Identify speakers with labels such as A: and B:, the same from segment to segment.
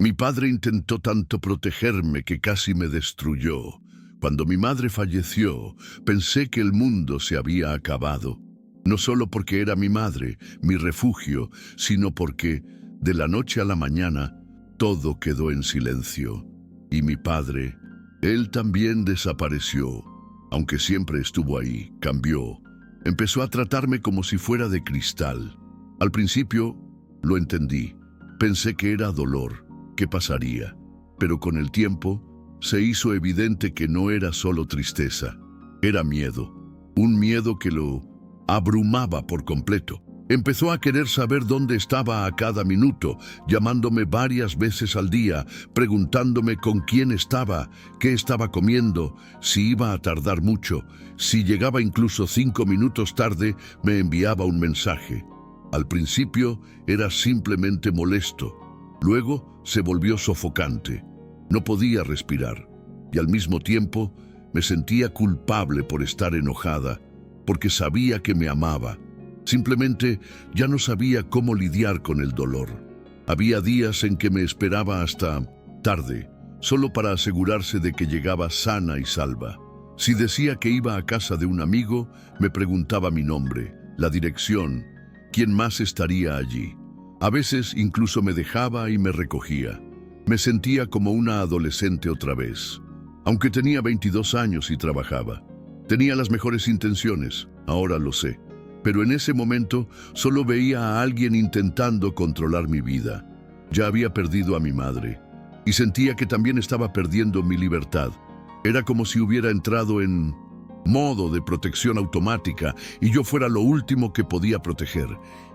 A: Mi padre intentó tanto protegerme que casi me destruyó. Cuando mi madre falleció, pensé que el mundo se había acabado. No solo porque era mi madre, mi refugio, sino porque, de la noche a la mañana, todo quedó en silencio. Y mi padre, él también desapareció. Aunque siempre estuvo ahí, cambió. Empezó a tratarme como si fuera de cristal. Al principio, lo entendí. Pensé que era dolor, que pasaría. Pero con el tiempo, se hizo evidente que no era solo tristeza. Era miedo. Un miedo que lo abrumaba por completo. Empezó a querer saber dónde estaba a cada minuto, llamándome varias veces al día, preguntándome con quién estaba, qué estaba comiendo, si iba a tardar mucho. Si llegaba incluso 5 minutos tarde, me enviaba un mensaje. Al principio era simplemente molesto. Luego se volvió sofocante. No podía respirar. Y al mismo tiempo me sentía culpable por estar enojada, porque sabía que me amaba. Simplemente ya no sabía cómo lidiar con el dolor. Había días en que me esperaba hasta tarde, solo para asegurarse de que llegaba sana y salva. Si decía que iba a casa de un amigo, me preguntaba mi nombre, la dirección, quién más estaría allí. A veces incluso me dejaba y me recogía. Me sentía como una adolescente otra vez. Aunque tenía 22 años y trabajaba. Tenía las mejores intenciones, ahora lo sé. Pero en ese momento solo veía a alguien intentando controlar mi vida. Ya había perdido a mi madre y sentía que también estaba perdiendo mi libertad. Era como si hubiera entrado en modo de protección automática y yo fuera lo último que podía proteger.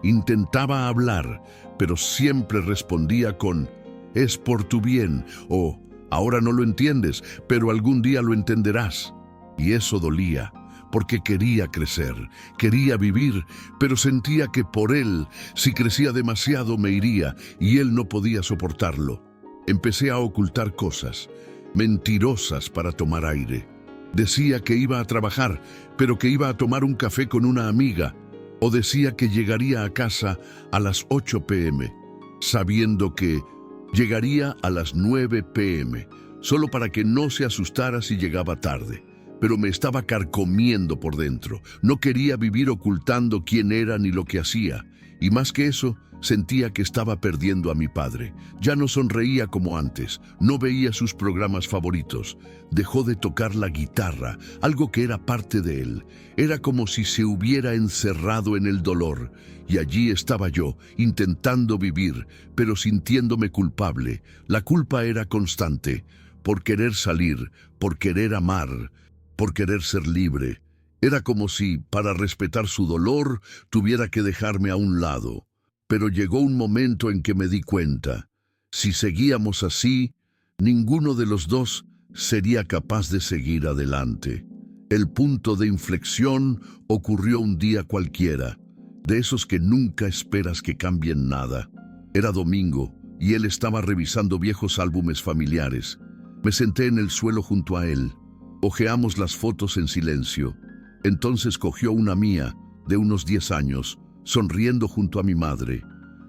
A: Intentaba hablar, pero siempre respondía con «es por tu bien» o «ahora no lo entiendes, pero algún día lo entenderás». Y eso dolía. Porque quería crecer, quería vivir, pero sentía que por él, si crecía demasiado, me iría, y él no podía soportarlo. Empecé a ocultar cosas, mentirosas para tomar aire. Decía que iba a trabajar, pero que iba a tomar un café con una amiga, o decía que llegaría a casa a las 8 p.m., sabiendo que llegaría a las 9 p.m., solo para que no se asustara si llegaba tarde. Pero me estaba carcomiendo por dentro. No quería vivir ocultando quién era ni lo que hacía. Y más que eso, sentía que estaba perdiendo a mi padre. Ya no sonreía como antes. No veía sus programas favoritos. Dejó de tocar la guitarra, algo que era parte de él. Era como si se hubiera encerrado en el dolor. Y allí estaba yo, intentando vivir, pero sintiéndome culpable. La culpa era constante. Por querer salir, por querer amar, por querer ser libre. Era como si, para respetar su dolor, tuviera que dejarme a un lado. Pero llegó un momento en que me di cuenta. Si seguíamos así, ninguno de los dos sería capaz de seguir adelante. El punto de inflexión ocurrió un día cualquiera, de esos que nunca esperas que cambien nada. Era domingo, y él estaba revisando viejos álbumes familiares. Me senté en el suelo junto a él. Hojeamos las fotos en silencio. Entonces cogió una mía, de unos 10 años, sonriendo junto a mi madre.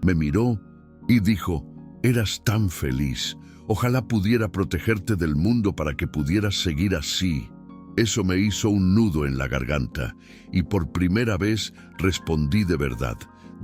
A: Me miró y dijo, «Eras tan feliz. Ojalá pudiera protegerte del mundo para que pudieras seguir así». Eso me hizo un nudo en la garganta, y por primera vez respondí de verdad.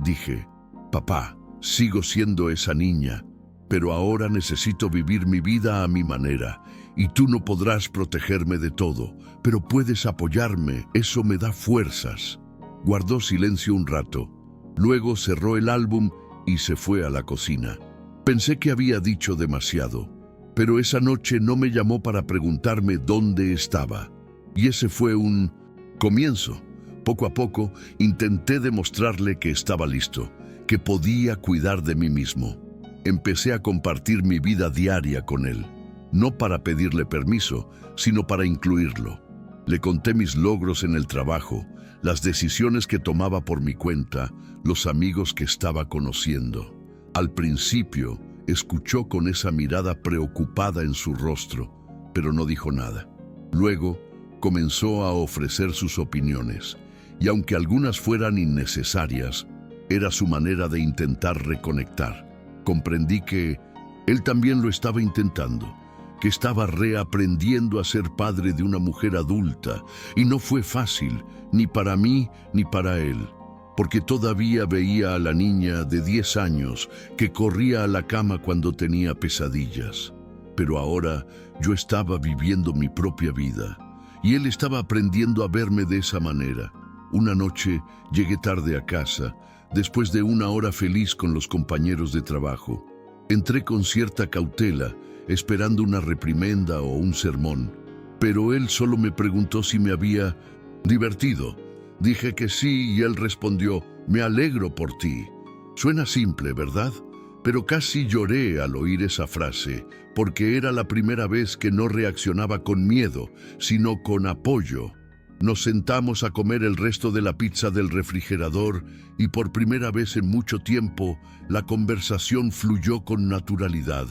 A: Dije, «Papá, sigo siendo esa niña, pero ahora necesito vivir mi vida a mi manera. Y tú no podrás protegerme de todo, pero puedes apoyarme, eso me da fuerzas». Guardó silencio un rato. Luego cerró el álbum y se fue a la cocina. Pensé que había dicho demasiado, pero esa noche no me llamó para preguntarme dónde estaba. Y ese fue un comienzo. Poco a poco intenté demostrarle que estaba listo, que podía cuidar de mí mismo. Empecé a compartir mi vida diaria con él. No para pedirle permiso, sino para incluirlo. Le conté mis logros en el trabajo, las decisiones que tomaba por mi cuenta, los amigos que estaba conociendo. Al principio, escuchó con esa mirada preocupada en su rostro, pero no dijo nada. Luego, comenzó a ofrecer sus opiniones, y aunque algunas fueran innecesarias, era su manera de intentar reconectar. Comprendí que Él también lo estaba intentando, que estaba reaprendiendo a ser padre de una mujer adulta, y no fue fácil, ni para mí ni para él, porque todavía veía a la niña de 10 años que corría a la cama cuando tenía pesadillas. Pero ahora yo estaba viviendo mi propia vida, y él estaba aprendiendo a verme de esa manera. Una noche llegué tarde a casa, después de una hora feliz con los compañeros de trabajo. Entré con cierta cautela, esperando una reprimenda o un sermón, pero él solo me preguntó si me había divertido. Dije que sí y él respondió: «Me alegro por ti». Suena simple, ¿verdad? Pero casi lloré al oír esa frase, porque era la primera vez que no reaccionaba con miedo, sino con apoyo. Nos sentamos a comer el resto de la pizza del refrigerador y por primera vez en mucho tiempo la conversación fluyó con naturalidad.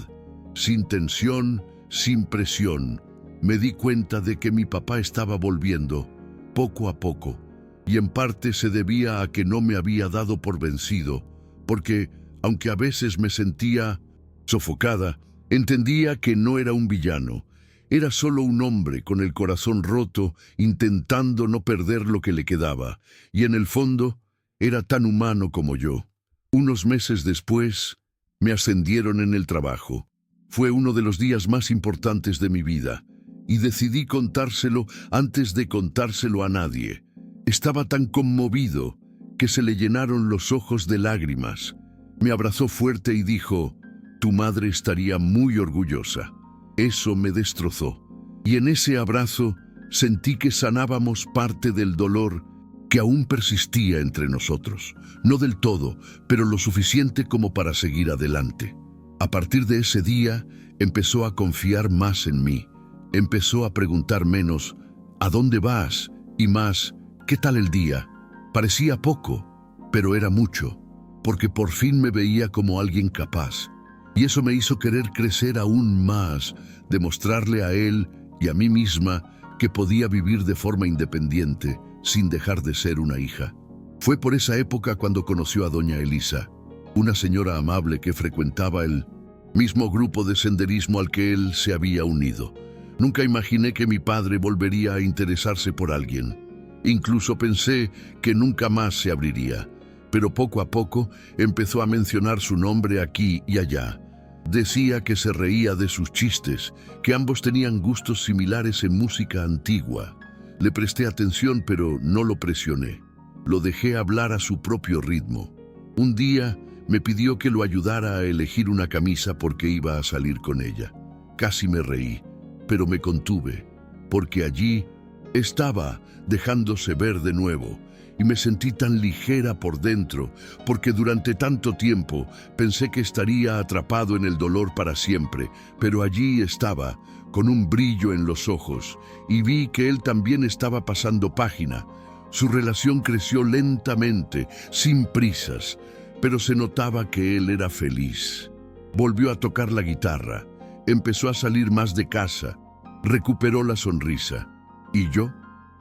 A: Sin tensión, sin presión. Me di cuenta de que mi papá estaba volviendo, poco a poco, y en parte se debía a que no me había dado por vencido, porque, aunque a veces me sentía sofocada, entendía que no era un villano. Era solo un hombre con el corazón roto, intentando no perder lo que le quedaba, y en el fondo era tan humano como yo. Unos meses después, me ascendieron en el trabajo. Fue uno de los días más importantes de mi vida, y decidí contárselo antes de contárselo a nadie. Estaba tan conmovido que se le llenaron los ojos de lágrimas. Me abrazó fuerte y dijo: «Tu madre estaría muy orgullosa». Eso me destrozó, y en ese abrazo sentí que sanábamos parte del dolor que aún persistía entre nosotros. No del todo, pero lo suficiente como para seguir adelante. A partir de ese día, empezó a confiar más en mí. Empezó a preguntar menos: «¿A dónde vas?», y más: «¿Qué tal el día?». Parecía poco, pero era mucho, porque por fin me veía como alguien capaz. Y eso me hizo querer crecer aún más, demostrarle a él y a mí misma que podía vivir de forma independiente, sin dejar de ser una hija. Fue por esa época cuando conoció a doña Elisa, una señora amable que frecuentaba el mismo grupo de senderismo al que él se había unido. Nunca imaginé que mi padre volvería a interesarse por alguien. Incluso pensé que nunca más se abriría. Pero poco a poco empezó a mencionar su nombre aquí y allá. Decía que se reía de sus chistes, que ambos tenían gustos similares en música antigua. Le presté atención, pero no lo presioné. Lo dejé hablar a su propio ritmo. Un día me pidió que lo ayudara a elegir una camisa porque iba a salir con ella. Casi me reí, pero me contuve, porque allí estaba dejándose ver de nuevo. Y me sentí tan ligera por dentro, porque durante tanto tiempo pensé que estaría atrapado en el dolor para siempre, pero allí estaba, con un brillo en los ojos, y vi que él también estaba pasando página. Su relación creció lentamente, sin prisas, pero se notaba que él era feliz. Volvió a tocar la guitarra, empezó a salir más de casa, recuperó la sonrisa, y yo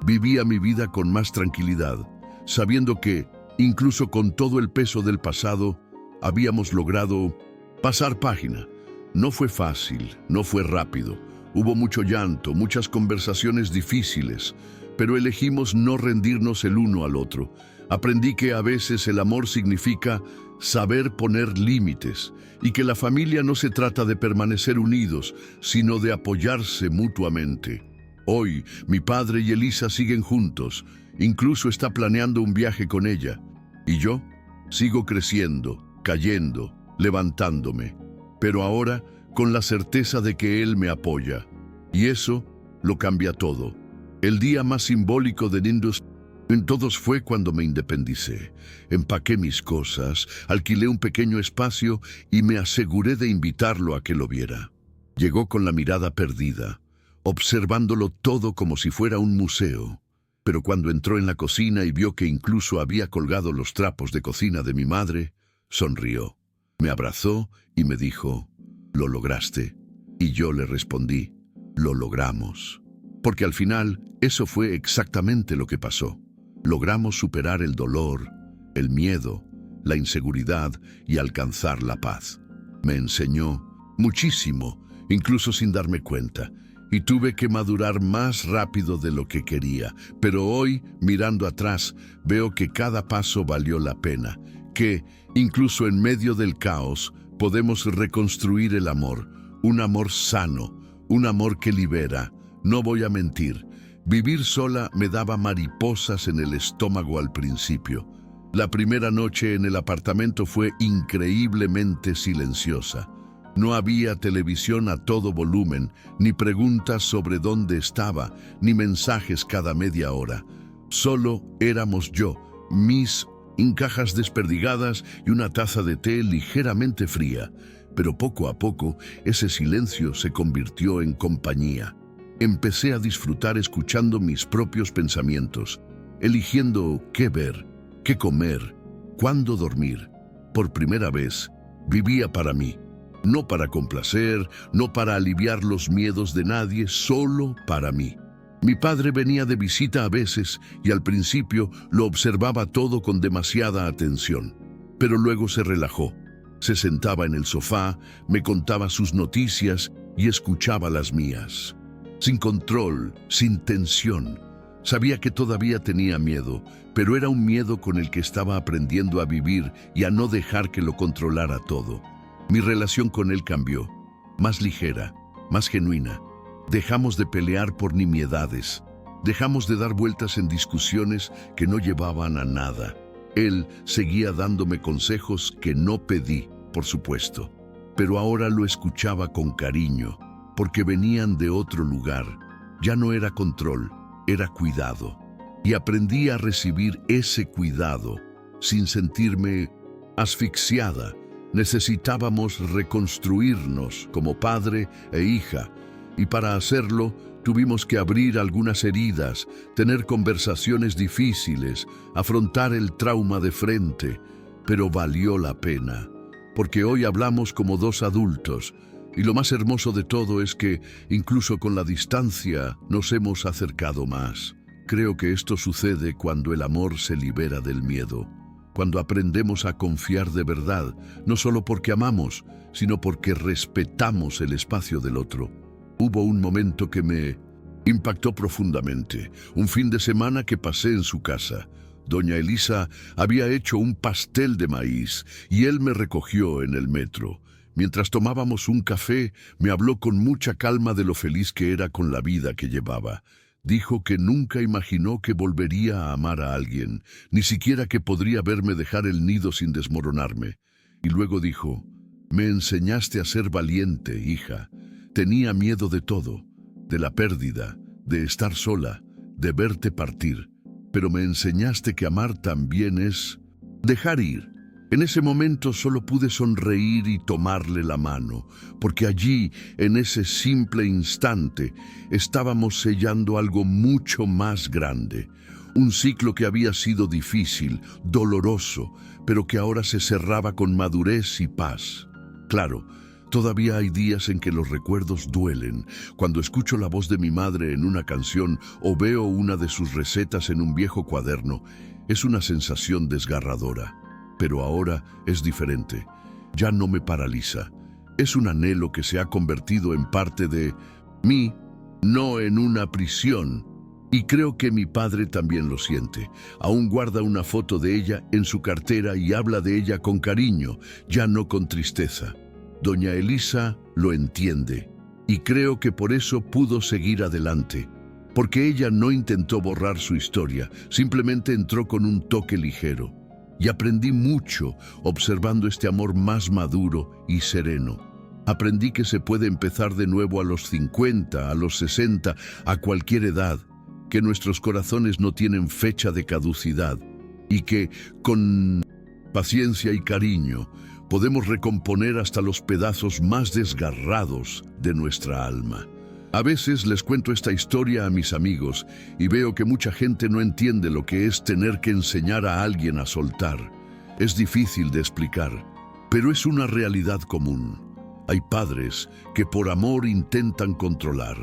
A: vivía mi vida con más tranquilidad, sabiendo que, incluso con todo el peso del pasado, habíamos logrado pasar página. No fue fácil, no fue rápido. Hubo mucho llanto, muchas conversaciones difíciles, pero elegimos no rendirnos el uno al otro. Aprendí que a veces el amor significa saber poner límites y que la familia no se trata de permanecer unidos, sino de apoyarse mutuamente. Hoy, mi padre y Elisa siguen juntos. Incluso está planeando un viaje con ella. Y yo sigo creciendo, cayendo, levantándome. Pero ahora con la certeza de que él me apoya. Y eso lo cambia todo. El día más simbólico de Nindus en todos fue cuando me independicé. Empaqué mis cosas, alquilé un pequeño espacio y me aseguré de invitarlo a que lo viera. Llegó con la mirada perdida, observándolo todo como si fuera un museo. Pero cuando entró en la cocina y vio que incluso había colgado los trapos de cocina de mi madre, sonrió. Me abrazó y me dijo: «Lo lograste». Y yo le respondí: «Lo logramos». Porque al final, eso fue exactamente lo que pasó. Logramos superar el dolor, el miedo, la inseguridad y alcanzar la paz. Me enseñó muchísimo, incluso sin darme cuenta. Y tuve que madurar más rápido de lo que quería. Pero hoy, mirando atrás, veo que cada paso valió la pena, que, incluso en medio del caos, podemos reconstruir el amor, un amor sano, un amor que libera. No voy a mentir, vivir sola me daba mariposas en el estómago al principio. La primera noche en el apartamento fue increíblemente silenciosa. No había televisión a todo volumen, ni preguntas sobre dónde estaba, ni mensajes cada media hora. Solo éramos yo, mis cajas desperdigadas y una taza de té ligeramente fría. Pero poco a poco ese silencio se convirtió en compañía. Empecé a disfrutar escuchando mis propios pensamientos, eligiendo qué ver, qué comer, cuándo dormir. Por primera vez, vivía para mí. No para complacer, no para aliviar los miedos de nadie, solo para mí. Mi padre venía de visita a veces y al principio lo observaba todo con demasiada atención. Pero luego se relajó. Se sentaba en el sofá, me contaba sus noticias y escuchaba las mías. Sin control, sin tensión. Sabía que todavía tenía miedo, pero era un miedo con el que estaba aprendiendo a vivir y a no dejar que lo controlara todo. Mi relación con él cambió, más ligera, más genuina. Dejamos de pelear por nimiedades, dejamos de dar vueltas en discusiones que no llevaban a nada. Él seguía dándome consejos que no pedí, por supuesto, pero ahora lo escuchaba con cariño, porque venían de otro lugar. Ya no era control, era cuidado. Y aprendí a recibir ese cuidado sin sentirme asfixiada. Necesitábamos reconstruirnos como padre e hija, y para hacerlo tuvimos que abrir algunas heridas, tener conversaciones difíciles, afrontar el trauma de frente, pero valió la pena, porque hoy hablamos como dos adultos, y lo más hermoso de todo es que, incluso con la distancia, nos hemos acercado más. Creo que esto sucede cuando el amor se libera del miedo. Cuando aprendemos a confiar de verdad, no solo porque amamos, sino porque respetamos el espacio del otro. Hubo un momento que me impactó profundamente, un fin de semana que pasé en su casa. Doña Elisa había hecho un pastel de maíz y él me recogió en el metro. Mientras tomábamos un café, me habló con mucha calma de lo feliz que era con la vida que llevaba. Dijo que nunca imaginó que volvería a amar a alguien, ni siquiera que podría verme dejar el nido sin desmoronarme. Y luego dijo, «Me enseñaste a ser valiente, hija. Tenía miedo de todo, de la pérdida, de estar sola, de verte partir. Pero me enseñaste que amar también es dejar ir». En ese momento solo pude sonreír y tomarle la mano, porque allí, en ese simple instante, estábamos sellando algo mucho más grande. Un ciclo que había sido difícil, doloroso, pero que ahora se cerraba con madurez y paz. Claro, todavía hay días en que los recuerdos duelen. Cuando escucho la voz de mi madre en una canción o veo una de sus recetas en un viejo cuaderno, es una sensación desgarradora. Pero ahora es diferente. Ya no me paraliza. Es un anhelo que se ha convertido en parte de mí, no en una prisión. Y creo que mi padre también lo siente. Aún guarda una foto de ella en su cartera y habla de ella con cariño, ya no con tristeza. Doña Elisa lo entiende. Y creo que por eso pudo seguir adelante. Porque ella no intentó borrar su historia, simplemente entró con un toque ligero. Y aprendí mucho observando este amor más maduro y sereno. Aprendí que se puede empezar de nuevo a los 50, a los 60, a cualquier edad, que nuestros corazones no tienen fecha de caducidad y que, con paciencia y cariño, podemos recomponer hasta los pedazos más desgarrados de nuestra alma. A veces les cuento esta historia a mis amigos y veo que mucha gente no entiende lo que es tener que enseñar a alguien a soltar. Es difícil de explicar, pero es una realidad común. Hay padres que por amor intentan controlar.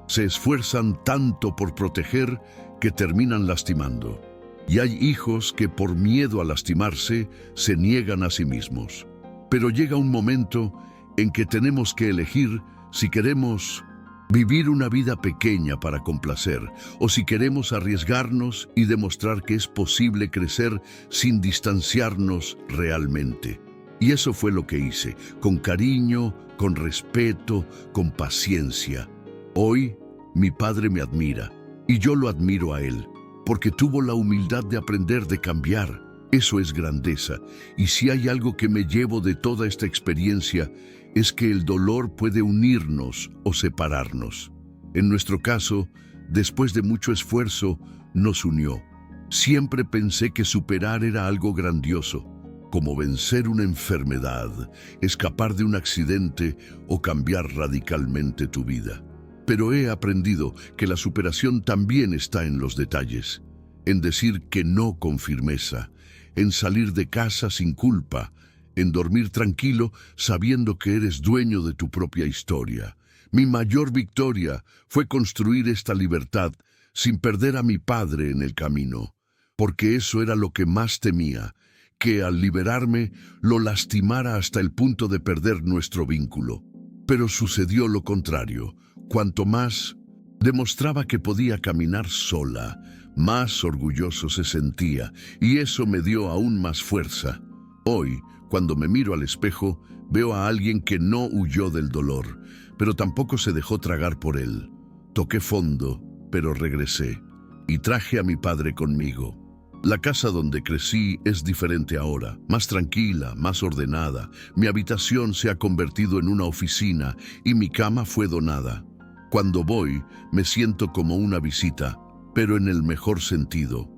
A: Se esfuerzan tanto por proteger que terminan lastimando. Y hay hijos que por miedo a lastimarse se niegan a sí mismos. Pero llega un momento en que tenemos que elegir si queremos vivir una vida pequeña para complacer o si queremos arriesgarnos y demostrar que es posible crecer sin distanciarnos realmente. Y eso fue lo que hice, con cariño, con respeto, con paciencia. Hoy, mi padre me admira, y yo lo admiro a él, porque tuvo la humildad de aprender, de cambiar. Eso es grandeza, y si hay algo que me llevo de toda esta experiencia, es que el dolor puede unirnos o separarnos. En nuestro caso, después de mucho esfuerzo, nos unió. Siempre pensé que superar era algo grandioso, como vencer una enfermedad, escapar de un accidente o cambiar radicalmente tu vida. Pero he aprendido que la superación también está en los detalles, en decir que no con firmeza, en salir de casa sin culpa, en dormir tranquilo sabiendo que eres dueño de tu propia historia. Mi mayor victoria fue construir esta libertad sin perder a mi padre en el camino, porque eso era lo que más temía, que al liberarme lo lastimara hasta el punto de perder nuestro vínculo. Pero sucedió lo contrario. Cuanto más demostraba que podía caminar sola, más orgulloso se sentía, y eso me dio aún más fuerza. Hoy, cuando me miro al espejo, veo a alguien que no huyó del dolor, pero tampoco se dejó tragar por él. Toqué fondo, pero regresé, y traje a mi padre conmigo. La casa donde crecí es diferente ahora, más tranquila, más ordenada. Mi habitación se ha convertido en una oficina y mi cama fue donada. Cuando voy, me siento como una visita, pero en el mejor sentido.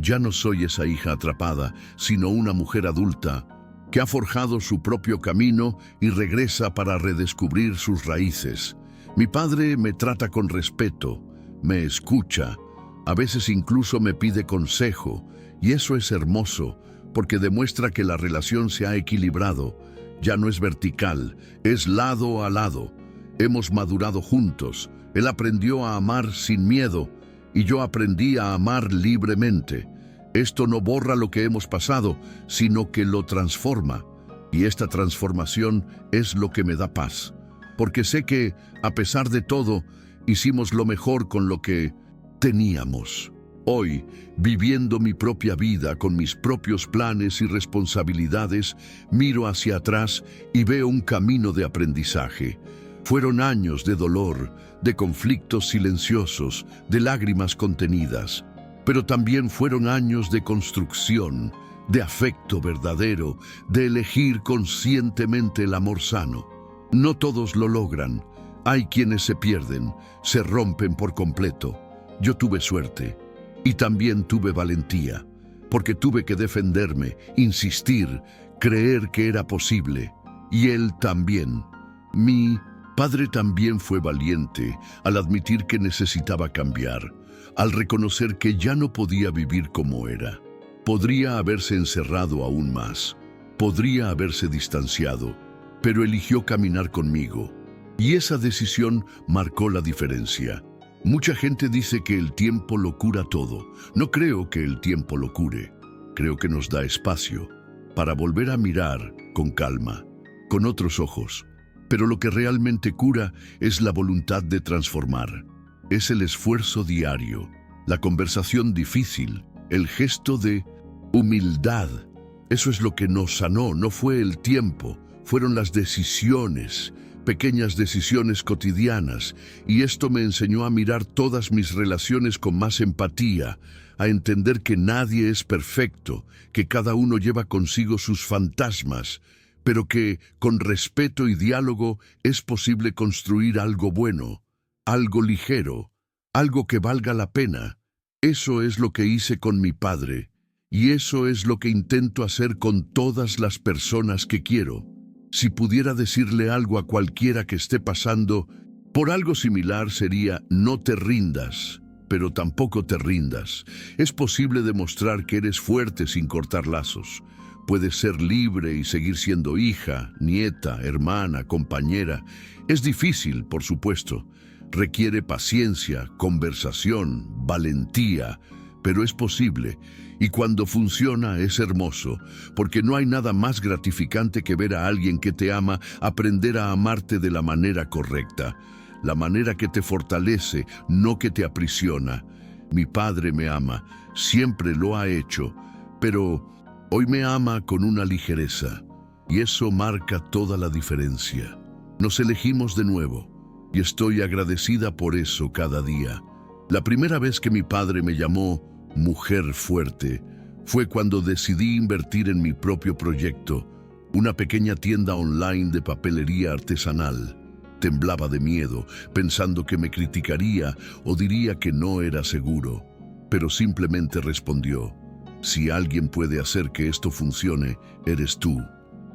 A: Ya no soy esa hija atrapada, sino una mujer adulta que ha forjado su propio camino y regresa para redescubrir sus raíces. Mi padre me trata con respeto, me escucha, a veces incluso me pide consejo, y eso es hermoso, porque demuestra que la relación se ha equilibrado. Ya no es vertical, es lado a lado. Hemos madurado juntos. Él aprendió a amar sin miedo, y yo aprendí a amar libremente. Esto no borra lo que hemos pasado, sino que lo transforma. Y esta transformación es lo que me da paz. Porque sé que, a pesar de todo, hicimos lo mejor con lo que teníamos. Hoy, viviendo mi propia vida con mis propios planes y responsabilidades, miro hacia atrás y veo un camino de aprendizaje. Fueron años de dolor, de conflictos silenciosos, de lágrimas contenidas, pero también fueron años de construcción, de afecto verdadero, de elegir conscientemente el amor sano. No todos lo logran. Hay quienes se pierden, se rompen por completo. Yo tuve suerte. Y también tuve valentía, porque tuve que defenderme, insistir, creer que era posible. Y él también. Mi padre también fue valiente al admitir que necesitaba cambiar, al reconocer que ya no podía vivir como era. Podría haberse encerrado aún más, podría haberse distanciado, pero eligió caminar conmigo. Y esa decisión marcó la diferencia. Mucha gente dice que el tiempo lo cura todo. No creo que el tiempo lo cure. Creo que nos da espacio para volver a mirar con calma, con otros ojos. Pero lo que realmente cura es la voluntad de transformar. Es el esfuerzo diario, la conversación difícil, el gesto de humildad. Eso es lo que nos sanó, no fue el tiempo, fueron las decisiones, pequeñas decisiones cotidianas, y esto me enseñó a mirar todas mis relaciones con más empatía, a entender que nadie es perfecto, que cada uno lleva consigo sus fantasmas, pero que, con respeto y diálogo, es posible construir algo bueno, algo ligero, algo que valga la pena. Eso es lo que hice con mi padre, y eso es lo que intento hacer con todas las personas que quiero. Si pudiera decirle algo a cualquiera que esté pasando por algo similar sería: no te rindas, pero tampoco te rindas. Es posible demostrar que eres fuerte sin cortar lazos. Puedes ser libre y seguir siendo hija, nieta, hermana, compañera. Es difícil, por supuesto. Requiere paciencia, conversación, valentía, pero es posible, y cuando funciona es hermoso, porque no hay nada más gratificante que ver a alguien que te ama aprender a amarte de la manera correcta, la manera que te fortalece, no que te aprisiona. Mi padre me ama, siempre lo ha hecho, pero hoy me ama con una ligereza, y eso marca toda la diferencia. Nos elegimos de nuevo, y estoy agradecida por eso cada día. La primera vez que mi padre me llamó mujer fuerte fue cuando decidí invertir en mi propio proyecto, una pequeña tienda online de papelería artesanal. Temblaba de miedo, pensando que me criticaría o diría que no era seguro, pero simplemente respondió: si alguien puede hacer que esto funcione, eres tú.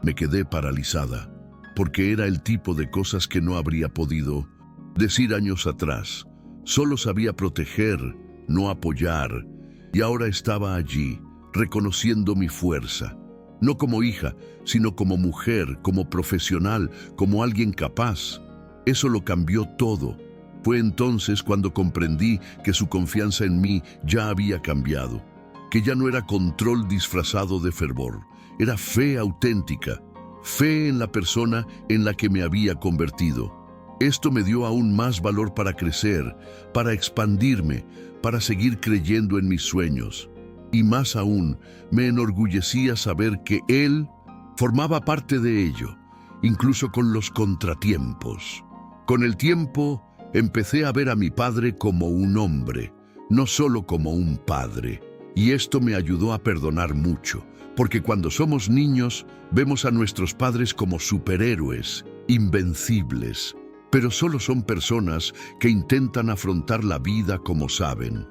A: Me quedé paralizada, porque era el tipo de cosas que no habría podido decir años atrás. Solo sabía proteger, no apoyar, y ahora estaba allí, reconociendo mi fuerza, no como hija, sino como mujer, como profesional, como alguien capaz. Eso lo cambió todo. Fue entonces cuando comprendí que su confianza en mí ya había cambiado, que ya no era control disfrazado de fervor, era fe auténtica, fe en la persona en la que me había convertido. Esto me dio aún más valor para crecer, para expandirme, para seguir creyendo en mis sueños. Y más aún, me enorgullecía saber que él formaba parte de ello, incluso con los contratiempos. Con el tiempo, empecé a ver a mi padre como un hombre, no solo como un padre. Y esto me ayudó a perdonar mucho, porque cuando somos niños, vemos a nuestros padres como superhéroes, invencibles. Pero solo son personas que intentan afrontar la vida como saben.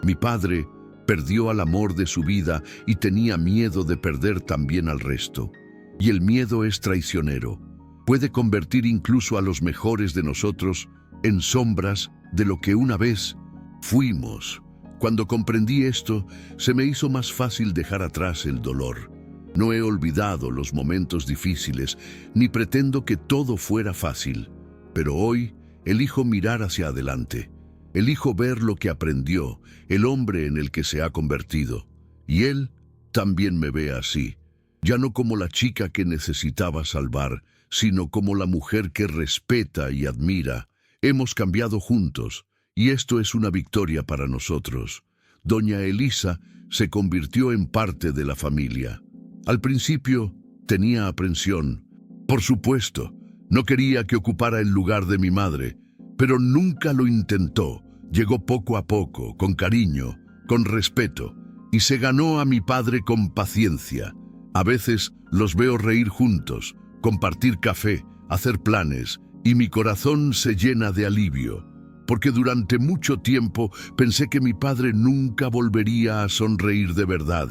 A: Mi padre perdió al amor de su vida y tenía miedo de perder también al resto. Y el miedo es traicionero. Puede convertir incluso a los mejores de nosotros en sombras de lo que una vez fuimos. Cuando comprendí esto, se me hizo más fácil dejar atrás el dolor. No he olvidado los momentos difíciles, ni pretendo que todo fuera fácil. Pero hoy elijo mirar hacia adelante, elijo ver lo que aprendió, el hombre en el que se ha convertido. Y él también me ve así, ya no como la chica que necesitaba salvar, sino como la mujer que respeta y admira. Hemos cambiado juntos, y esto es una victoria para nosotros. Doña Elisa se convirtió en parte de la familia. Al principio tenía aprensión, por supuesto. No quería que ocupara el lugar de mi madre, pero nunca lo intentó. Llegó poco a poco, con cariño, con respeto, y se ganó a mi padre con paciencia. A veces los veo reír juntos, compartir café, hacer planes, y mi corazón se llena de alivio, porque durante mucho tiempo pensé que mi padre nunca volvería a sonreír de verdad.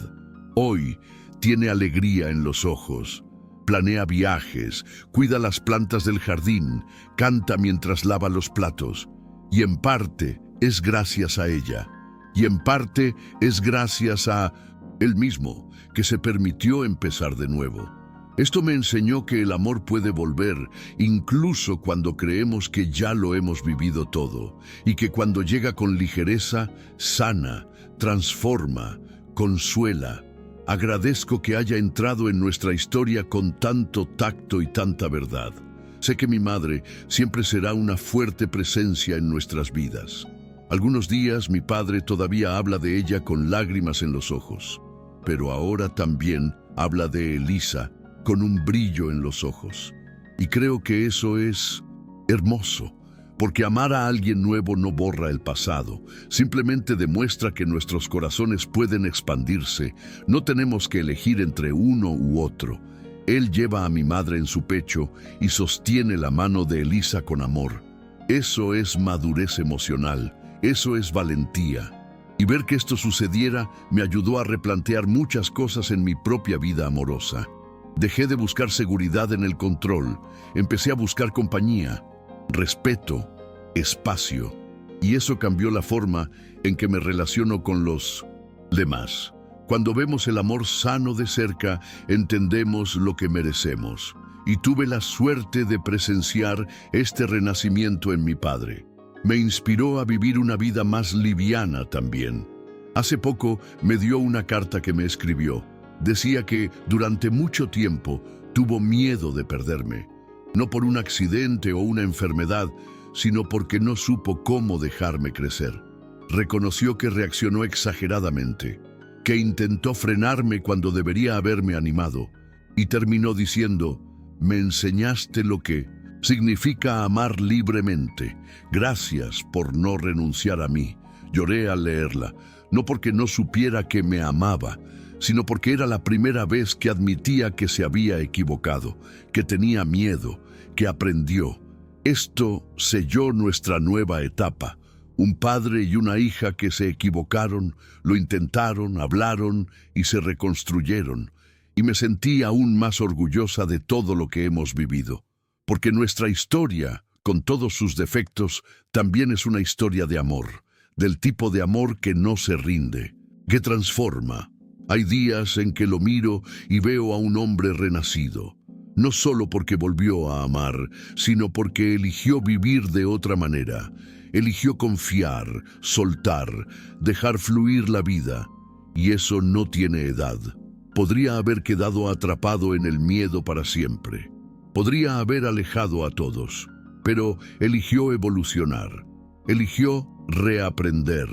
A: Hoy tiene alegría en los ojos. Planea viajes, cuida las plantas del jardín, canta mientras lava los platos. Y en parte es gracias a ella. Y en parte es gracias a él mismo, que se permitió empezar de nuevo. Esto me enseñó que el amor puede volver, incluso cuando creemos que ya lo hemos vivido todo, y que cuando llega con ligereza, sana, transforma, consuela. Agradezco que haya entrado en nuestra historia con tanto tacto y tanta verdad. Sé que mi madre siempre será una fuerte presencia en nuestras vidas. Algunos días mi padre todavía habla de ella con lágrimas en los ojos, pero ahora también habla de Elisa con un brillo en los ojos. Y creo que eso es hermoso, porque amar a alguien nuevo no borra el pasado, simplemente demuestra que nuestros corazones pueden expandirse. No tenemos que elegir entre uno u otro. Él lleva a mi madre en su pecho y sostiene la mano de Elisa con amor. Eso es madurez emocional, eso es valentía. Y ver que esto sucediera me ayudó a replantear muchas cosas en mi propia vida amorosa. Dejé de buscar seguridad en el control, empecé a buscar compañía, respeto, espacio, y eso cambió la forma en que me relaciono con los demás. Cuando vemos el amor sano de cerca, entendemos lo que merecemos. Y tuve la suerte de presenciar este renacimiento en mi padre. Me inspiró a vivir una vida más liviana también. Hace poco me dio una carta que me escribió. Decía que durante mucho tiempo tuvo miedo de perderme, no por un accidente o una enfermedad, sino porque no supo cómo dejarme crecer. Reconoció que reaccionó exageradamente, que intentó frenarme cuando debería haberme animado, y terminó diciendo: «Me enseñaste lo que significa amar libremente. Gracias por no renunciar a mí». Lloré al leerla, no porque no supiera que me amaba, sino porque era la primera vez que admitía que se había equivocado, que tenía miedo, que aprendió. Esto selló nuestra nueva etapa. Un padre y una hija que se equivocaron, lo intentaron, hablaron y se reconstruyeron. Y me sentí aún más orgullosa de todo lo que hemos vivido. Porque nuestra historia, con todos sus defectos, también es una historia de amor. Del tipo de amor que no se rinde, que transforma. Hay días en que lo miro y veo a un hombre renacido. No solo porque volvió a amar, sino porque eligió vivir de otra manera. Eligió confiar, soltar, dejar fluir la vida. Y eso no tiene edad. Podría haber quedado atrapado en el miedo para siempre. Podría haber alejado a todos, pero eligió evolucionar. Eligió reaprender.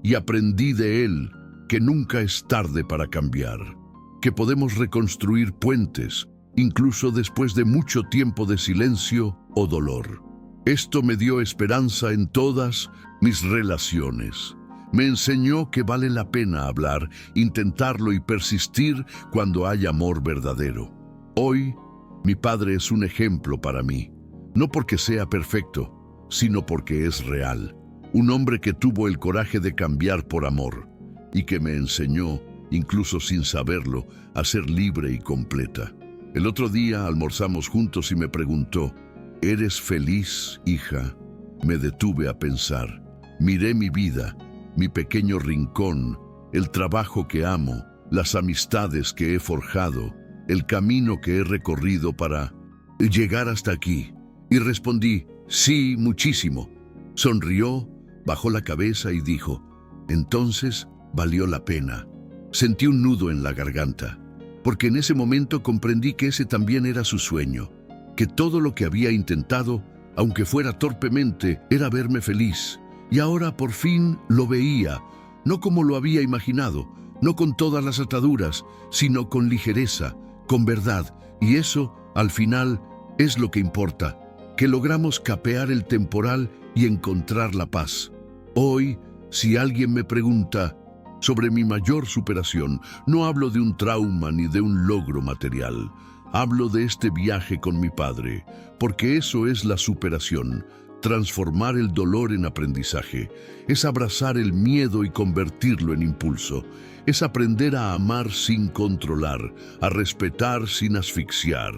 A: Y aprendí de él que nunca es tarde para cambiar. Que podemos reconstruir puentes, incluso después de mucho tiempo de silencio o dolor. Esto me dio esperanza en todas mis relaciones. Me enseñó que vale la pena hablar, intentarlo y persistir cuando hay amor verdadero. Hoy, mi padre es un ejemplo para mí, no porque sea perfecto, sino porque es real. Un hombre que tuvo el coraje de cambiar por amor y que me enseñó, incluso sin saberlo, a ser libre y completa. El otro día almorzamos juntos y me preguntó: «¿Eres feliz, hija?». Me detuve a pensar. Miré mi vida, mi pequeño rincón, el trabajo que amo, las amistades que he forjado, el camino que he recorrido para llegar hasta aquí. Y respondí: «Sí, muchísimo». Sonrió, bajó la cabeza y dijo: «Entonces valió la pena». Sentí un nudo en la garganta, porque en ese momento comprendí que ese también era su sueño, que todo lo que había intentado, aunque fuera torpemente, era verme feliz. Y ahora por fin lo veía, no como lo había imaginado, no con todas las ataduras, sino con ligereza, con verdad. Y eso, al final, es lo que importa, que logramos capear el temporal y encontrar la paz. Hoy, si alguien me pregunta sobre mi mayor superación, no hablo de un trauma ni de un logro material. Hablo de este viaje con mi padre, porque eso es la superación. Transformar el dolor en aprendizaje, es abrazar el miedo y convertirlo en impulso, es aprender a amar sin controlar, a respetar sin asfixiar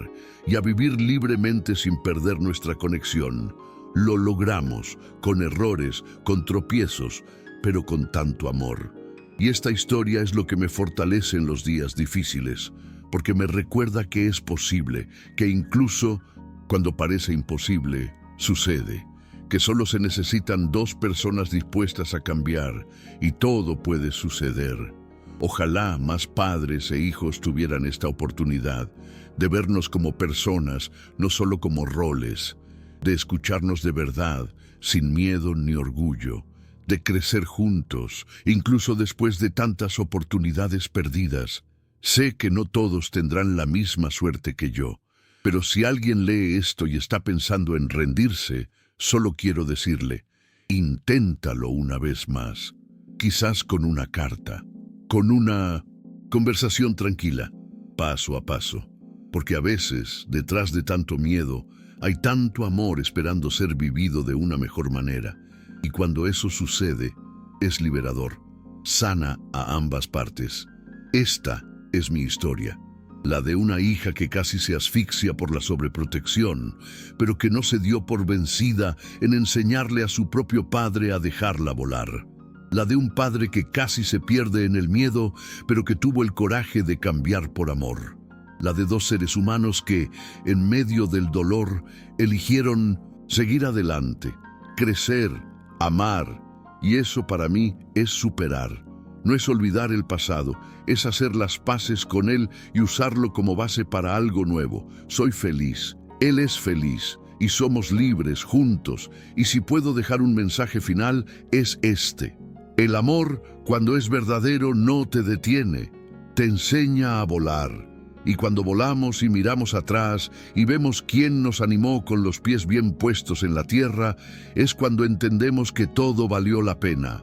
A: y a vivir libremente sin perder nuestra conexión. Lo logramos, con errores, con tropiezos, pero con tanto amor. Y esta historia es lo que me fortalece en los días difíciles, porque me recuerda que es posible, que incluso cuando parece imposible, sucede. Que solo se necesitan dos personas dispuestas a cambiar y todo puede suceder. Ojalá más padres e hijos tuvieran esta oportunidad de vernos como personas, no solo como roles, de escucharnos de verdad, sin miedo ni orgullo, de crecer juntos, incluso después de tantas oportunidades perdidas. Sé que no todos tendrán la misma suerte que yo, pero si alguien lee esto y está pensando en rendirse, solo quiero decirle: inténtalo una vez más, quizás con una carta, con una conversación tranquila, paso a paso, porque a veces, detrás de tanto miedo, hay tanto amor esperando ser vivido de una mejor manera, y cuando eso sucede, es liberador, sana a ambas partes. Esta es mi historia. La de una hija que casi se asfixia por la sobreprotección, pero que no se dio por vencida en enseñarle a su propio padre a dejarla volar. La de un padre que casi se pierde en el miedo, pero que tuvo el coraje de cambiar por amor. La de dos seres humanos que, en medio del dolor, eligieron seguir adelante, crecer, amar, y eso para mí es superar. No es olvidar el pasado, es hacer las paces con él y usarlo como base para algo nuevo. Soy feliz, él es feliz y somos libres juntos. Y si puedo dejar un mensaje final, es este. El amor, cuando es verdadero, no te detiene, te enseña a volar. Y cuando volamos y miramos atrás y vemos quién nos animó con los pies bien puestos en la tierra, es cuando entendemos que todo valió la pena.